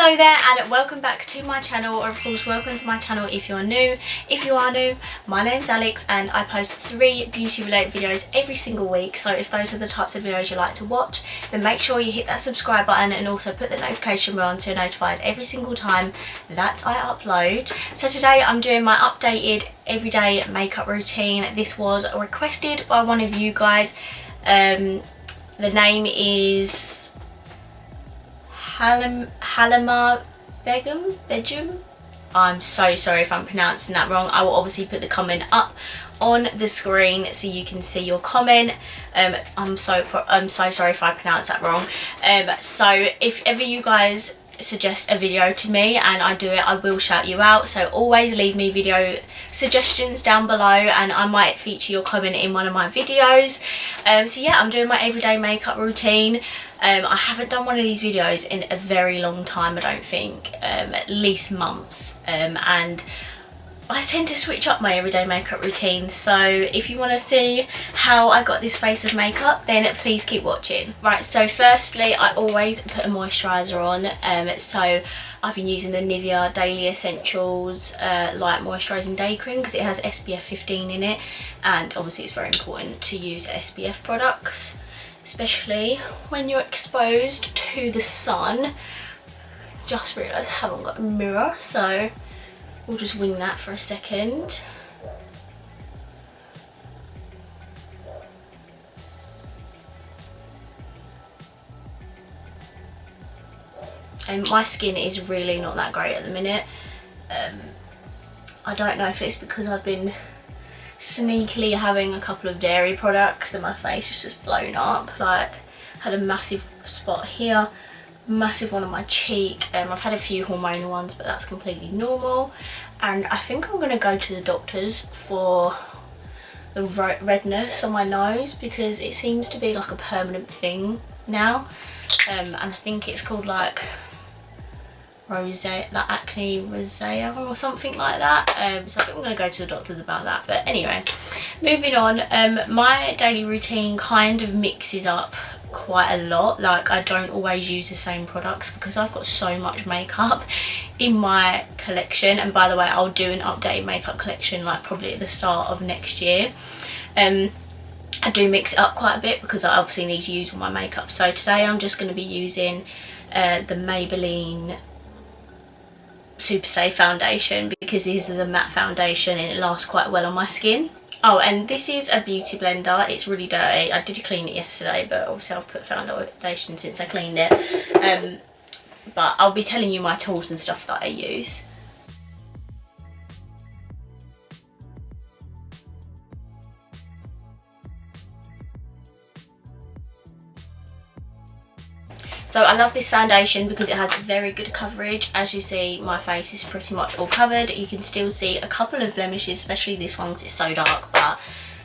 Hello there and welcome back to my channel, or of course welcome to my channel if you're new. If you are new, my name's Alex and I post 3 beauty related videos every single week, so if those are the types of videos you like to watch, then make sure you hit that subscribe button and also put the notification bell on so you're notified every single time that I upload. So today I'm doing my updated everyday makeup routine. This was requested by one of you guys. The name is Halima Begum. I'm so sorry if I'm pronouncing that wrong. I will obviously put the comment up on the screen so you can see your comment. I'm so sorry if I pronounced that wrong. So if ever you guys suggest a video to me and I do it, I will shout you out, so always leave me video suggestions down below and I might feature your comment in one of my videos. So yeah, I'm doing my everyday makeup routine. I haven't done one of these videos in a very long time, I don't think, at least months, and I tend to switch up my everyday makeup routine, so if you want to see how I got this face of makeup, then please keep watching. Right, so firstly I always put a moisturiser on, so I've been using the Nivea Daily Essentials Light Moisturising Day Cream because it has SPF 15 in it, and obviously it's very important to use SPF products, especially when you're exposed to the sun. Just realised I haven't got a mirror, so we'll just wing that for a second. And my skin is really not that great at the minute. I don't know if it's because I've been sneakily having a couple of dairy products and my face is just blown up. Like, had a massive spot here, massive one on my cheek. I've had a few hormonal ones, but that's completely normal, and I think I'm gonna go to the doctors for the redness on my nose because it seems to be like a permanent thing now, and I think it's called like rosacea, like acne rosacea or something like that. So I think I'm gonna go to the doctors about that. But anyway, moving on. My daily routine kind of mixes up quite a lot. Like, I don't always use the same products because I've got so much makeup in my collection, and by the way, I'll do an updated makeup collection like probably at the start of next year. I do mix it up quite a bit because I obviously need to use all my makeup. So today I'm just going to be using the Maybelline Superstay foundation because this is a matte foundation and it lasts quite well on my skin. Oh, and this is a beauty blender. It's really dirty. I did clean it yesterday, but obviously I've put foundation since I cleaned it. But I'll be telling you my tools and stuff that I use. So I love this foundation because it has very good coverage. As you see, my face is pretty much all covered. You can still see a couple of blemishes, especially this one because it's so dark, but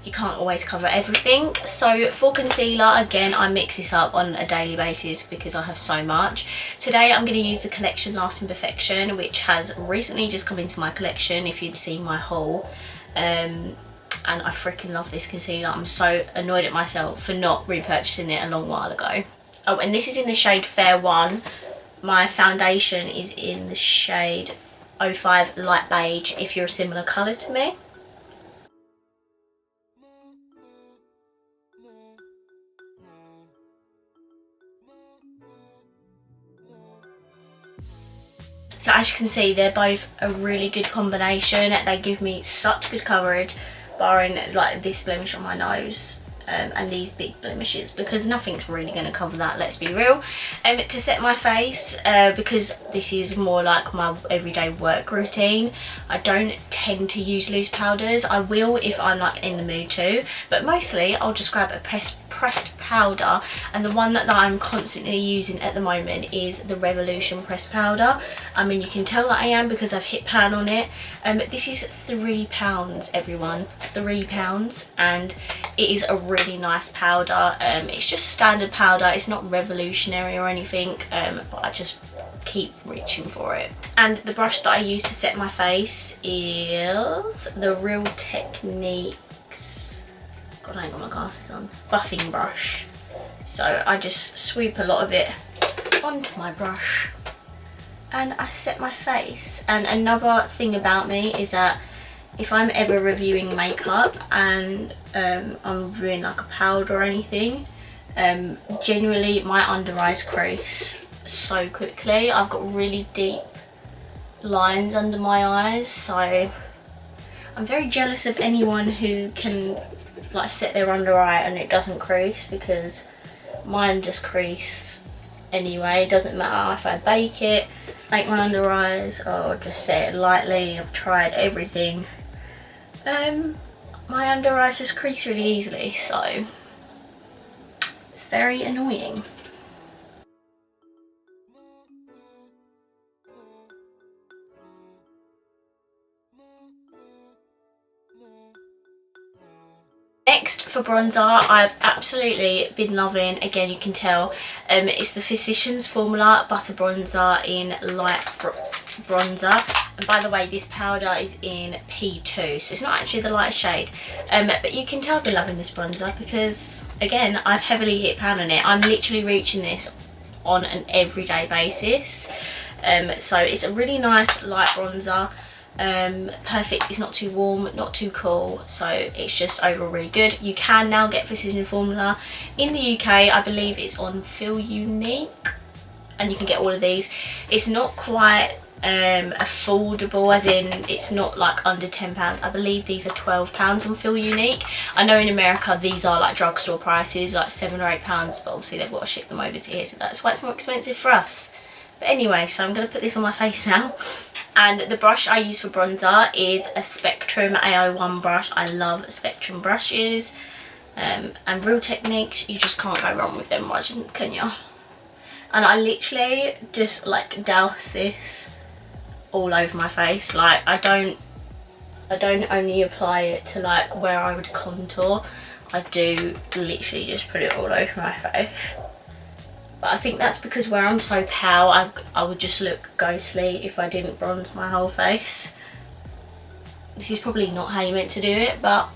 you can't always cover everything. So for concealer, again, I mix this up on a daily basis because I have so much. Today I'm going to use the Collection Lasting Perfection, which has recently just come into my collection if you'd seen my haul. And I freaking love this concealer. I'm so annoyed at myself for not repurchasing it a long while ago. Oh, and this is in the shade Fair 1. My foundation is in the shade 05 Light Beige if you're a similar colour to me. So as you can see, they're both a really good combination. They give me such good coverage, barring like this blemish on my nose. And these big blemishes, because nothing's really going to cover that, let's be real. To set my face, because this is more like my everyday work routine, I don't tend to use loose powders. I will if I'm like in the mood to, but mostly I'll just grab a pressed powder, and the one that I'm constantly using at the moment is the Revolution pressed powder. I mean, you can tell that I am because I've hit pan on it. This is £3, everyone, £3, and it is a really nice powder. It's just standard powder, it's not revolutionary or anything, but I just keep reaching for it. And the brush that I use to set my face is the Real Techniques, God, I ain't got my glasses on, buffing brush. So I just sweep a lot of it onto my brush and I set my face. And another thing about me is that if I'm ever reviewing makeup and I'm reviewing like a powder or anything, generally my under eyes crease so quickly. I've got really deep lines under my eyes, so I'm very jealous of anyone who can like set their under eye and it doesn't crease, because mine just crease anyway. It doesn't matter if I bake it, make my under eyes, or just set it lightly. I've tried everything. My under eyes just crease really easily, so it's very annoying. Next for bronzer, I've absolutely been loving, again you can tell, it's the Physicians Formula Butter Bronzer in Light Bronzer. And by the way, this powder is in P2, so it's not actually the light shade. But you can tell I've been loving this bronzer because, again, I've heavily hit pan on it. I'm literally reaching this on an everyday basis. So it's a really nice light bronzer. Perfect, it's not too warm, not too cool, so it's just overall really good. You can now get Physicians Formula in the UK. I believe it's on Feel Unique, and you can get all of these. It's not quite affordable, as in it's not like under £10. I believe these are £12 on Feel Unique. I know in America these are like drugstore prices, like £7 or £8, but obviously they've got to ship them over to here, so that's why it's more expensive for us. But anyway, so I'm going to put this on my face now. And the brush I use for bronzer is a Spectrum AO1 brush. I love Spectrum brushes. And Real Techniques, you just can't go wrong with them much, can you? And I literally just like douse this all over my face. Like I don't only apply it to like where I would contour. I do literally just put it all over my face. But I think that's because where I'm so pale, I would just look ghostly if I didn't bronze my whole face. This is probably not how you meant to do it, but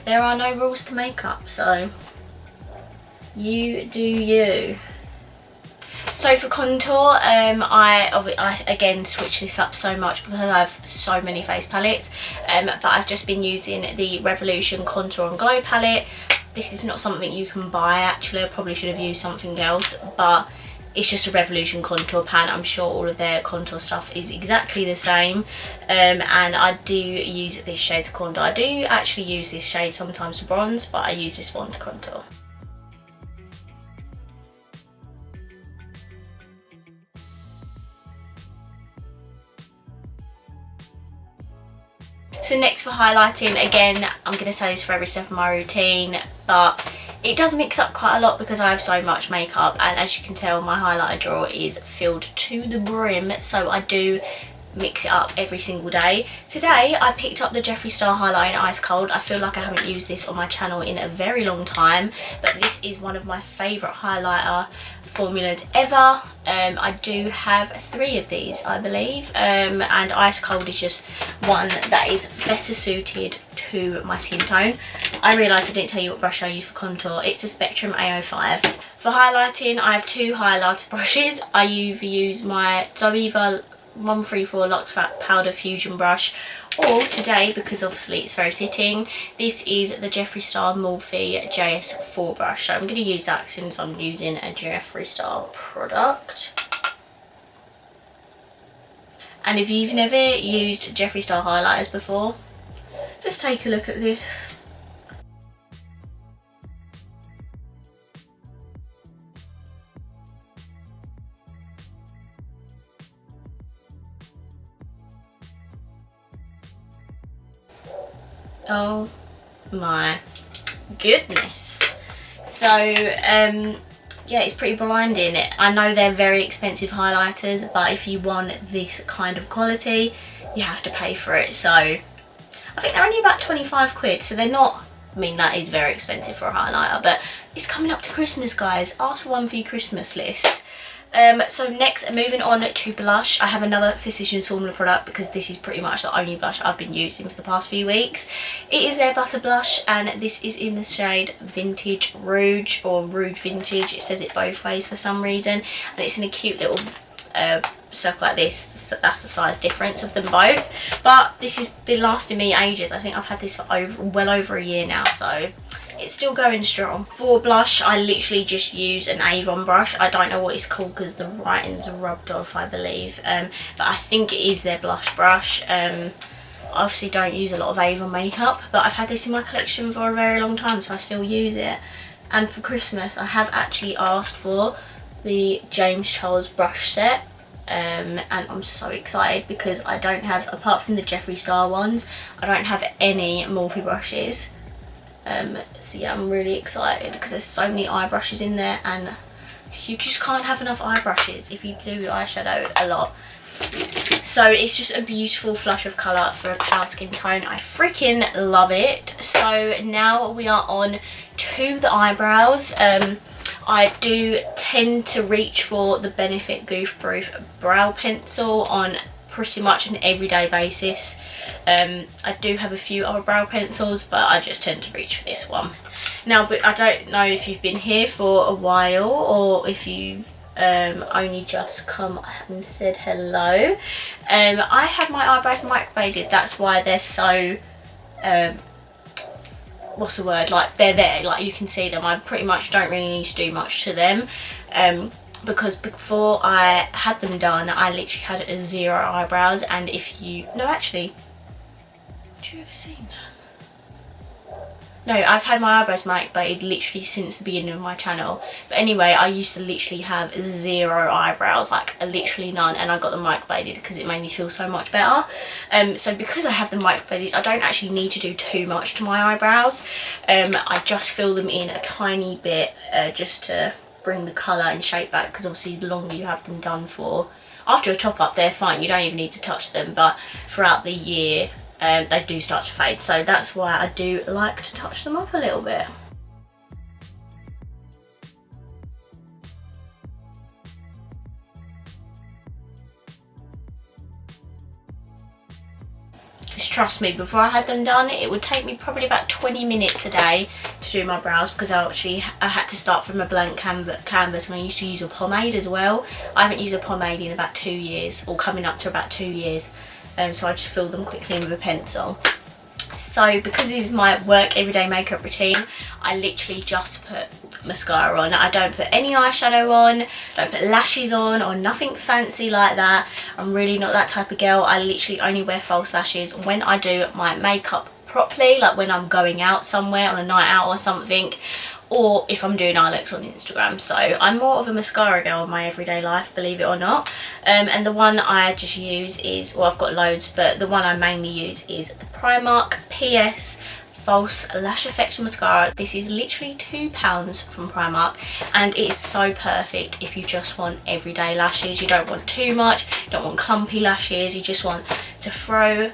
there are no rules to makeup, so you do you. So for contour, I again switch this up so much because I have so many face palettes, but I've just been using the Revolution Contour and Glow palette. This is not something you can buy actually. I probably should have used something else, but it's just a Revolution contour pan. I'm sure all of their contour stuff is exactly the same. And I do use this shade to contour. I do actually use this shade sometimes to bronze, but I use this one to contour. So next for highlighting, again, I'm going to say this for every step of my routine, but it does mix up quite a lot because I have so much makeup, and as you can tell my highlighter drawer is filled to the brim, so I do mix it up every single day. Today I picked up the Jeffree Star highlighter in Ice Cold. I feel like I haven't used this on my channel in a very long time, but this is one of my favourite highlighter formulas ever. I do have 3 of these, I believe, and Ice Cold is just one that is better suited to my skin tone. I realised I didn't tell you what brush I use for contour. It's a Spectrum AO5. For highlighting, I have 2 highlighter brushes. I either use my Zoeva 134 Luxe Fat Powder Fusion brush, or today, because obviously it's very fitting, this is the Jeffree Star Morphe JS4 brush. So I'm going to use that since I'm using a Jeffree Star product. And if you've never used Jeffree Star highlighters before, just take a look at this. Oh my goodness. So yeah, it's pretty blinding. I know they're very expensive highlighters, but if you want this kind of quality, you have to pay for it. So I think they're only about 25 quid, so they're not, I mean that is very expensive for a highlighter, but it's coming up to Christmas, guys. Ask for one for your Christmas list. So next, moving on to blush, I have another Physicians Formula product because this is pretty much the only blush I've been using for the past few weeks. It is their Butter Blush, and this is in the shade Vintage Rouge, or Rouge Vintage. It says it both ways for some reason, and it's in a cute little circle like this, so that's the size difference of them both. But this has been lasting me ages. I think I've had this for well over a year now, so it's still going strong. For blush, I literally just use an Avon brush. I don't know what it's called because the writing's rubbed off, I believe, but I think it is their blush brush. I obviously don't use a lot of Avon makeup, but I've had this in my collection for a very long time, so I still use it. And for Christmas, I have actually asked for the James Charles brush set, and I'm so excited because I don't have, apart from the Jeffree Star ones, I don't have any Morphe brushes. So yeah, I'm really excited because there's so many eye brushes in there, and you just can't have enough eye brushes if you do your eyeshadow a lot. So it's just a beautiful flush of colour for a pale skin tone. I freaking love it. So now we are on to the eyebrows. I do tend to reach for the Benefit Goof Proof brow pencil on pretty much an everyday basis. I do have a few other brow pencils, but I just tend to reach for this one. Now, but I don't know if you've been here for a while or if you only just come and said hello. I have my eyebrows microbladed. That's why they're so what's the word, like they're there, like you can see them. I pretty much don't really need to do much to them, because before I had them done I literally had 0 eyebrows. And if you, no actually, have you ever seen that? No, I've had my eyebrows microbladed literally since the beginning of my channel. But anyway, I used to literally have 0 eyebrows, like literally none, and I got them microbladed because it made me feel so much better. So because I have them microbladed, I don't actually need to do too much to my eyebrows. I just fill them in a tiny bit just to bring the colour and shape back, because obviously the longer you have them done for, after a top up they're fine, you don't even need to touch them, but throughout the year they do start to fade, so that's why I do like to touch them up a little bit. Because trust me, before I had them done, it would take me probably about 20 minutes a day to do my brows, because I had to start from a blank canvas, and I used to use a pomade as well. I haven't used a pomade in about 2 years, or coming up to about 2 years, so I just fill them quickly in with a pencil. So because this is my work everyday makeup routine, I literally just put mascara on. I don't put any eyeshadow on, don't put lashes on or nothing fancy like that. I'm really not that type of girl. I literally only wear false lashes when I do my makeup properly, like when I'm going out somewhere on a night out or something, or if I'm doing eye looks on Instagram. So I'm more of a mascara girl in my everyday life, believe it or not. And the one I just use is, well, I've got loads, but the one I mainly use is the Primark P.S. False Lash Effect Mascara. This is literally £2 from Primark, and it is so perfect if you just want everyday lashes. You don't want too much, you don't want clumpy lashes, you just want to throw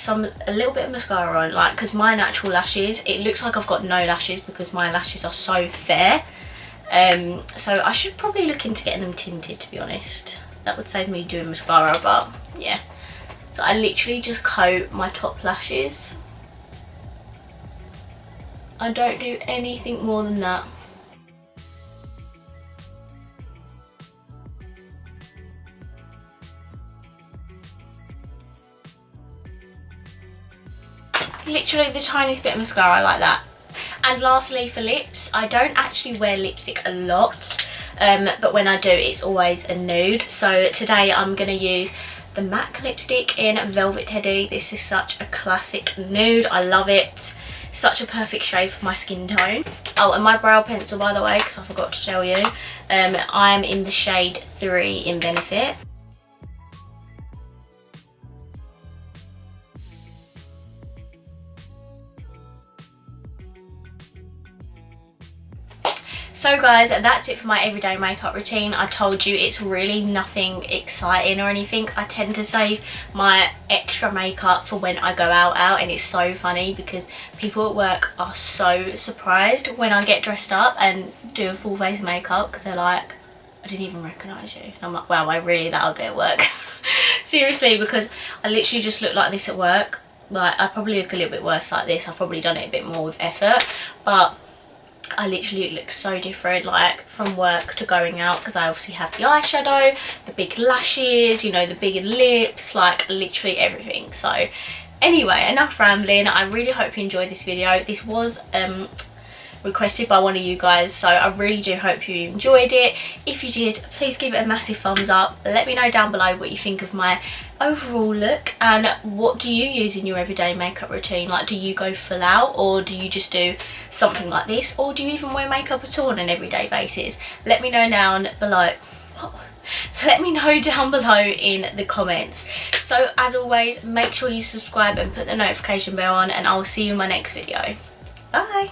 a little bit of mascara on, like, because my natural lashes, it looks like I've got no lashes because my lashes are so fair. So I should probably look into getting them tinted, to be honest. That would save me doing mascara, but yeah. So I literally just coat my top lashes. I don't do anything more than that. Literally the tiniest bit of mascara like that. And lastly, for lips, I don't actually wear lipstick a lot, but when I do, it's always a nude. So today I'm going to use the MAC lipstick in Velvet Teddy. This is such a classic nude. I love it. Such a perfect shade for my skin tone. Oh, and my brow pencil, by the way, because I forgot to tell you, I'm in the shade 3 in Benefit. So guys, that's it for my everyday makeup routine. I told you it's really nothing exciting or anything. I tend to save my extra makeup for when I go out, and it's so funny because people at work are so surprised when I get dressed up and do a full face of makeup, because they're like, I didn't even recognise you. And I'm like, wow, I'm really that ugly at work. Seriously, because I literally just look like this at work. Like, I probably look a little bit worse like this. I've probably done it a bit more with effort, but I literally look so different, like from work to going out, because I obviously have the eyeshadow, the big lashes, you know, the bigger lips, like literally everything. So anyway, enough rambling. I really hope you enjoyed this video. This was requested by one of you guys, so I really do hope you enjoyed it. If you did, please give it a massive thumbs up. Let me know down below what you think of my overall look, and what do you use in your everyday makeup routine. Like, do you go full out, or do you just do something like this, or do you even wear makeup at all on an everyday basis? Let me know down below. Let me know down below in the comments. So as always, make sure you subscribe and put the notification bell on, and I will see you in my next video. Bye.